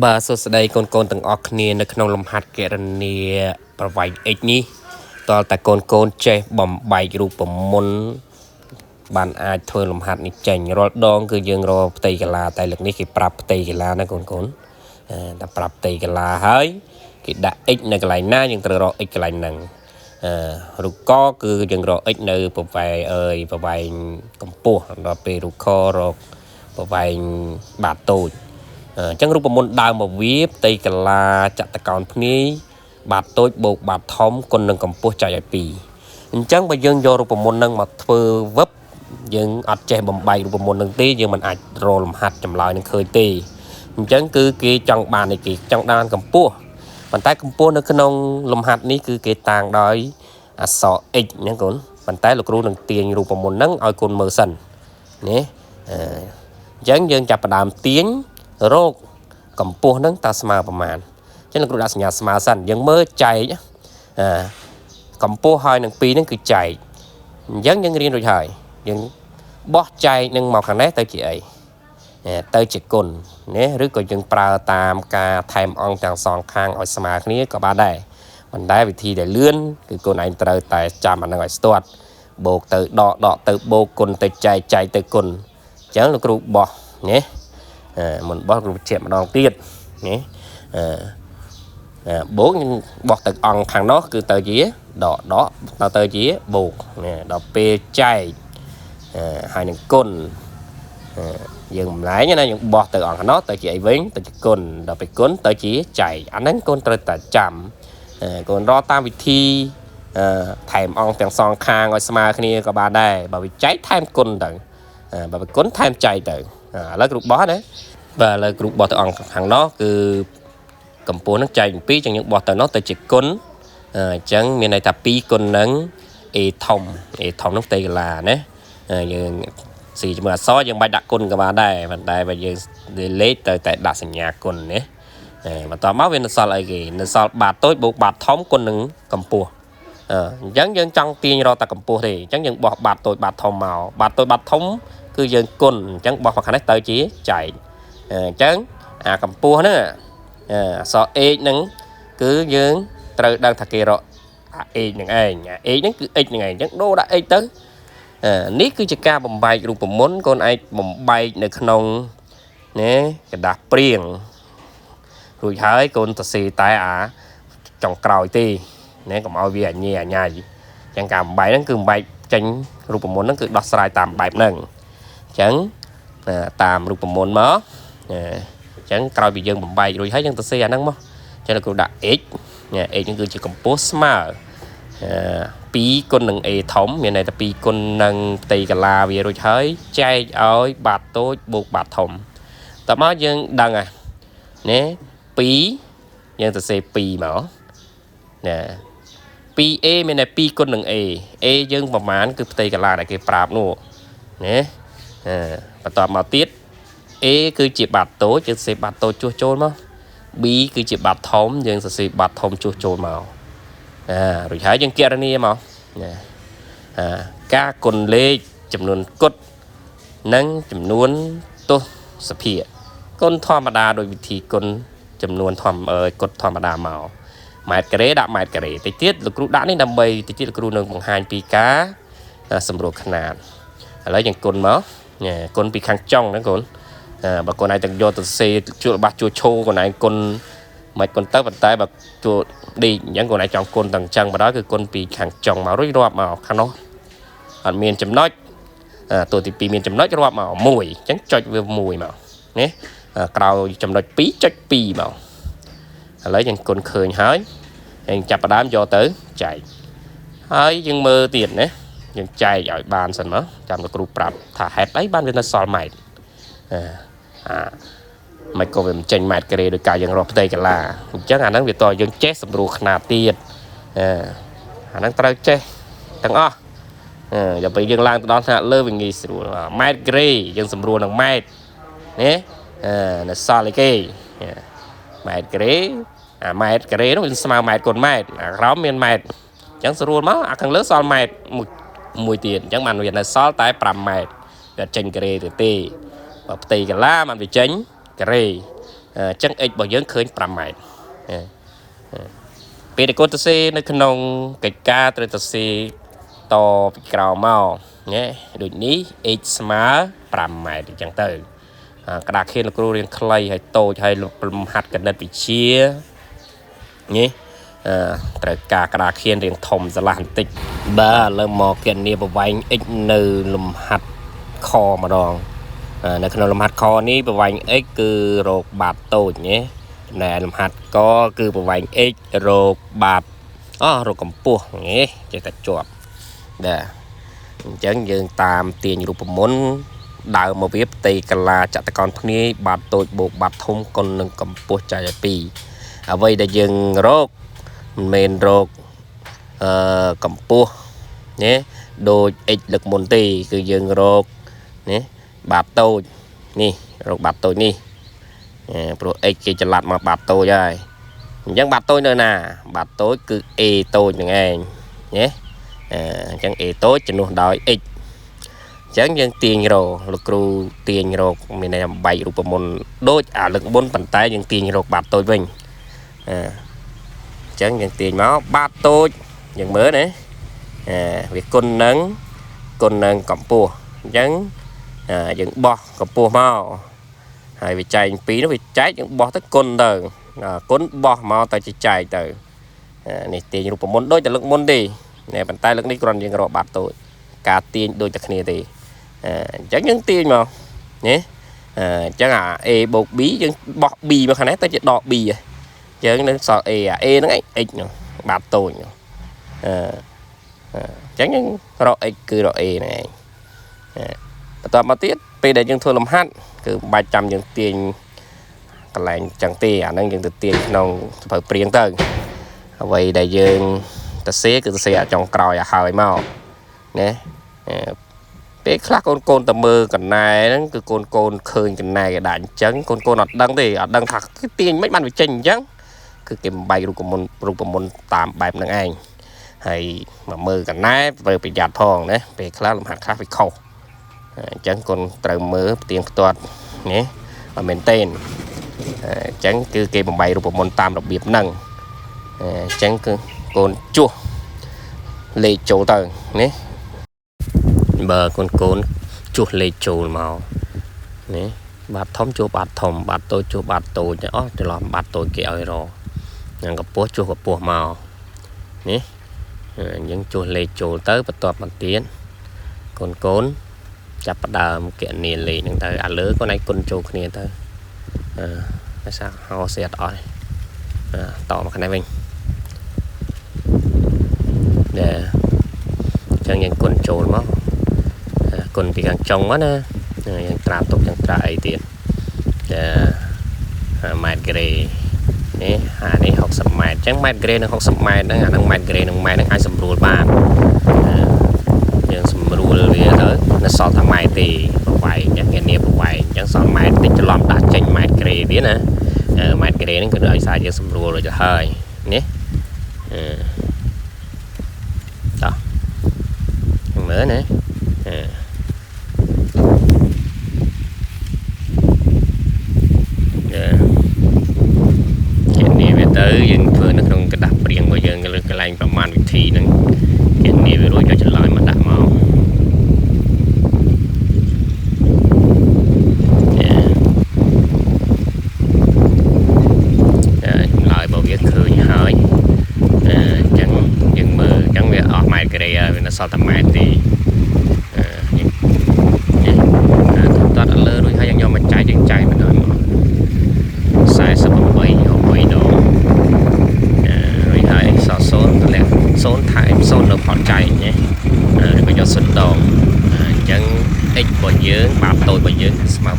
បាទសួស្តីកូនទាំងអស់គ្នានៅក្នុងលំហាត់គណនាប្រវែង x នេះតើតែកូនចេះបំបែករូបមន្តបានអាចធ្វើលំហាត់នេះចេញរាល់ដងគឺយើងរកផ្ទៃកន្លាតែលើកនេះគេប្រាប់ផ្ទៃកន្លាណាកូនតែប្រាប់ផ្ទៃកន្លាហើយគេដាក់ x នៅកន្លែងណាយើងត្រូវរក x កន្លែងហ្នឹងរូបកគឺយើងរក x នៅប្រវែងប្រវែងកម្ពស់ដល់ពេលរូបខរកប្រវែងបាតតូចអញ្ចឹងរូបមន្តដើមមកវាផ្ទៃកន្លាចតកោណភ្នាយបាតតូចបូកបាតធំគុណនឹងកម្ពស់ចែកឲ្យ2អញ្ចឹងបើយើងយករូបមន្តនឹងមកធ្វើវឹបយើងអត់ចេះបំបែករូបមន្តនឹងទេយើងមិនអាចរលំហាត់ចម្លើយនឹងឃើញទេអញ្ចឹងគឺគេចង់បានគេចង់បានកម្ពស់ប៉ុន្តែកម្ពស់នៅក្នុងលំហាត់នេះគឺគេតាំងដោយអក្សរ x ហ្នឹងកូនប៉ុន្តែលោកគ្រូនឹងទាញរូបមន្តហ្នឹងឲ្យកូនមើលសិនណាអញ្ចឹងយើងចាប់ផ្ដើមទាញរោគកម្ពស់ហ្នឹងតើស្មើប្រមាណអញ្ចឹងលោកគ្រូដាក់សញ្ញាស្មើសិនយើងមើលចែកកម្ពស់ហើយនឹង2ហ្នឹងគឺចែកអញ្ចឹងយើងរៀនរួចហើយយើងបោះចែកនឹងមកខាងនេះទៅជាអីទៅជាគុណណាឬក៏យើងប្រើតាមការថែមអង្គទាំងសងខាងឲ្យស្មើគ្នាក៏បានដែរប៉ុន្តែវិធីដែលលឿនគឺកូនឯងត្រូវតែចាំអាហ្នឹងឲ្យស្ទាត់បូកទៅដកទៅបូកគុណទៅចែកទៅគុណអញ្ចឹងលោកគ្រូបោះណាមុនបោះគ្រូបញ្ជាក់ម្ដងទៀតណាបូកបោះទៅអង្គខាងនោះគឺទៅជាដកទៅជាបូកណាដល់ពេលចែកហើយនឹងគុណយើងបំលែងណាយើងបោះទៅអង្គខាងនោះទៅជាអីវិញទៅជាគុណដល់ពេលគុណទៅជាចែកអាហ្នឹងកូនត្រូវតែចាំកូនរកតាមវិធីថែមអង្គទាំងសងខាងឲ្យស្មើគ្នាក៏បានដែរបើវាចែកថែមគុណទៅបើវាគុណថែមចែកទៅឥឡូវគ្រូបោះណាបាទឥឡូវគ្រូបោះទៅអង្គខាងនោះគឺកម្ពស់នឹងចែកពី2អញ្ចឹងយើងបោះទៅនោះទៅជាគុណអញ្ចឹងមានន័យថា2គុណនឹង a ធំនឹងផ្ទៃកន្លាណាយើងស៊ីជាមួយអក្សរយើងបាច់ដាក់គុណក៏បានដែរប៉ុន្តែបើយើងលេខទៅតែដាក់សញ្ញាគុណណាបន្ទាប់មកវានៅសល់អីគេនៅសល់បាតតូចបូកបាតធំគុណនឹងកម្ពស់អញ្ចឹងយើងចង់ទាញរកតែកម្ពស់ទេអញ្ចឹងយើងបោះបាតតូចបាតធំមកបាតតូចបាតធំគឺយើងគុណអញ្ចឹងបោះមកខាងនេះទៅជាចែកអញ្ចឹងអាកម្ពស់ហ្នឹងអក្សរ h ហ្នឹងគឺយើងត្រូវដឹងថាគេរក h ហ្នឹងឯងh ហ្នឹងគឺ x ហ្នឹងឯងអញ្ចឹងដូរដាក់ x ទៅនេះគឺជាការបំបែករូបមន្តកូនឯងបំបែកនៅក្នុងណាกระดาษព្រៀងរួចហើយកូនសរសេរតែចុងក្រោយទេណាកុំឲ្យវាអញញ៉ៃអញ្ចឹងការបំបែកហ្នឹងគឺបំបែកចេញរូបមន្តហ្នឹងគឺដោះស្រាយតាមបែបហ្នឹងអញ្ចឹងតាមរូបមន្តមកអញ្ចឹងក្រោយពីយើងបំបែករួចហើយយើងសរសេរអាហ្នឹងមកអញ្ចឹងគ្រូដាក់ x x ហ្នឹងគឺជាកម្ពស់ស្មើ2គុណនឹង a ធំមានន័យថា2គុណនឹងផ្ទៃកន្លាវារួចហើយចែកឲ្យបាតតូចបូកបាតធំតោះមកយើងដឹងណា2យើងសរសេរ2មកណា 2a មានតែ2គុណនឹង a យើងប្រមាណគឺផ្ទៃកន្លាដែលគេប្រាប់នោះណាបន្ទាប់មកទៀត a គឺជាបាតតូចយើងសរសេរបាតតូចជួសចូលមក b គឺជាបាតធំយើងសរសេរបាតធំជួសចូលមករួចហើយយើងគណនាមកណាការគុណលេខចំនួនគុតនិងចំនួនទស្សភាគគុណធម្មតាដោយវិធីគុណចំនួនគុតធម្មតាមកម៉ែត្រការ៉េដាក់ម៉ែត្រការ៉េតិចទៀតលោកគ្រូដាក់នេះដើម្បីតិចទៀតលោកគ្រូនឹងបង្ហាញពីការសម្រួលຂະຫນាតឥឡូវយើងគុណមកគុណពីខាងចុងហ្នឹងកូនបើកូនឯងទាំងយកទៅសេជួលបាសជួឈោកូនឯងគុណមិនគុណទៅប៉ុន្តែបើជួឌីអញ្ចឹងកូនឯងចង់គុណទាំងអញ្ចឹងបណ្ដោយគឺគុណពីខាងចុងមករួចរាប់មកខាងនោះអត់មានចំណុចតួទី2មានចំណុចរាប់មក1អញ្ចឹងចុចវា1មកណាក្រោយចំណុច2ចុច2មកឥឡូវយើងគុណឃើញហើយយើងចាប់ផ្ដើមយកទៅចែកហើយយើងមើលទៀតណាយើងចែកឲ្យបានសិនមកចាំលោកគ្រូប្រាប់ថាហេតុអីបានវានៅសល់ម៉ែត្រមិនក៏វាមិនចេញម៉ែត្រការ៉េដោយការយើងរកផ្ទៃកន្លាអញ្ចឹងអាហ្នឹងវាតយើងចេះសម្រួលຂະຫນាតទៀតអាហ្នឹងត្រូវចេះទាំងអស់ដល់ពេលយើងឡើងទៅដល់ថ្នាក់លើវាងាយស្រួលម៉ែត្រការ៉េយើងសម្រួលនឹងម៉ែត្រណានៅសល់អីគេម៉ែត្រការ៉េម៉ែត្រការ៉េនោះវាស្មើម៉ែត្រគុណម៉ែត្រក្រោមមានម៉ែត្រអញ្ចឹងស្រួលមកអាខាងលើសល់ម៉ែត្រមួយទៀតអញ្ចឹងបានវានៅសល់តែ5ម៉ែត្រវាចេញការ៉េទៅទេបើផ្ទៃកន្លាបានវាចេញការ៉េ ចឹង x របស់យើងឃើញ 5m ពេលដែលកូនទៅសេនៅក្នុងកិច្ចការត្រូវទៅសេតពីក្រោមមកណាដូចនេះ x ស្មើ 5m អញ្ចឹងទៅក្តារខៀនលោកគ្រូរៀងខ្លីហើយតូចហើយលំហាត់គណិតវិទ្យានេះត្រូវការក្តារខៀនរៀងធំស្រឡះបន្តិចបាទឥឡូវមកគណនាប្រវែង x នៅលំហាត់ខម្ដងនៅក្នុងលំហាត់ខនេះប្រវែង x គឺរកបាតតូចណាចំណែកលំហាត់កគឺប្រវែង x រកបាតរកកម្ពស់នេះចេះតែជាប់បាទអញ្ចឹងយើងតាមទាញរូបមន្តដើរមកវាផ្ទៃកាឡាចតកោណភ្នាយបាតតូចបូកបាតធំគុណនឹងកម្ពស់ចែកឲ្យ2អ្វីដែលយើងរកមិនមែនរកកម្ពស់ណាដូច x លើកមុនទេគឺយើងរកណាបាតតូចនេះរកបាតតូចនេះព្រោះ x គេចល័តមកបាតតូចហើយអញ្ចឹងបាតតូចនៅណាបាតតូចគឺ a តូចនឹងឯងណាអញ្ចឹង a តូចជំនួសដោយ x អញ្ចឹងយើងទាញរកលោកគ្រូទាញរកមានន័យថាបែករូបមន្តដូចលើកមុនប៉ុន្តែយើងទាញរកបាតតូចវិញអញ្ចឹងយើងទាញមកបាតតូចយើងមើលណាវាគុណនឹងកម្ពស់អញ្ចឹងយើងបោះកម្ពស់មកហើយវាចែកពីនោះវាចែកយើងបោះទៅគុណទៅគុណបោះមកទៅចែកទៅនេះទាញរូបមន្តដូចតែលើកមុនទេប៉ុន្តែលើកនេះគ្រាន់យើងរកបាតតូចការទាញដូចតែគ្នាទេអញ្ចឹងយើងទាញមកណាអញ្ចឹងa បូក b យើងបោះ b មកខាងនេះទៅជាដក b អញ្ចឹងនឹងសល់ aហ្នឹងឯង x នោះបាតតូចនោះអញ្ចឹងយើងរក x គឺរក a ហ្នឹងឯងបន្តមកទៀតពេលដែលយើងធ្វើលំហាត់គឺបាច់ចាំយើងទាញកន្លែងចឹងទេអាហ្នឹងយើងទៅទាញក្នុងសភៅព្រៀងទៅអ្វីដែលយើងទៅសេគឺទៅសេអាចចុងក្រោយឲ្យហើយមកណាពេលខ្លះកូនទៅមើលកណែហ្នឹងគឺកូនឃើញកណែគេដាក់អញ្ចឹងកូនអត់ដឹងទេអត់ដឹងថាគេទាញមិនបានវាចេញអញ្ចឹងគឺគេបំបែករូបមន្តតាមបែបហ្នឹងឯងហើយមកមើលកណែត្រូវប្រយ័ត្នផងណាពេលខ្លះលំហាត់ខ្លះវាខុសអញ្ចឹងកូនត្រូវមើលផ្ទៀងផ្ទាត់ណាឲ្យមែនតេនអញ្ចឹងគឺគេបំបែករូបមន្តតាមរបៀបហ្នឹងអញ្ចឹងគឺកូនជួសលេខចូលទៅណាបើកូនជួសលេខចូលមកណាបាតធំជួសបាតធំបាតតូចជួសបាតតូចអស់ច្រឡំបាតតូចគេឲ្យរកយ៉ាងកម្ពស់ជួសកម្ពស់មកនេះយើងជួសលេខចូលទៅបន្ទាប់មកទៀតកូនចាប់ផ្ដើមគណនាលេខហ្នឹងទៅអាលើកូនឯងគុណចូលគ្នាទៅភាសាហៅសេតអស់តមកខាងនេះវិញចឹងយើងគុណចូលមកគុណពីខាងចុងមកណាយើងត្រាទុកយើងត្រាអីទៀតម៉ែត្រក្រេនេះនេះ60ម៉ែត្រចឹងម៉ែត្រក្រេនឹង60ម៉ែត្រហ្នឹងអាហ្នឹងម៉ែត្រក្រេនឹងម៉ែត្រហ្នឹងអាចសម្រួលបានយើងសម្រួលវាទៅនៅសល់តែម៉ែត្រទេប្រវែងចឹងងារប្រវែងចឹងសល់ម៉ែត្រតិចច្រឡំដាក់ចេញម៉ែត្រក្រេទៀតណាម៉ែត្រក្រេហ្នឹងគឺឲ្យសារយើងសម្រួលរួចទៅហើយនេះតោះមើលណាទៅយើងធ្វើនៅក្នុងกระดาษព្រៀងរបស់យើងលើកន្លែងប្រមាណវិធីហ្នឹងគេនេះវារួចយកចម្លើយមកដាក់មកចម្លើយរបស់វាឃើញហើយអញ្ចឹងយើងមើលអញ្ចឹងវាអស់ម៉ែត្រក្រេវានៅសល់តែម៉ែត្រទេតើអត់លើរួចហើយយើងយកមកចែកយើងចែកបណ្ដោយមក48យក3ដងរួចហើយសល់0តម្លាក់0ថែម0នៅផតចែកណាឬក៏យក0ដងអញ្ចឹង x របស់យើងបាតតូចរបស់យើងស្មើ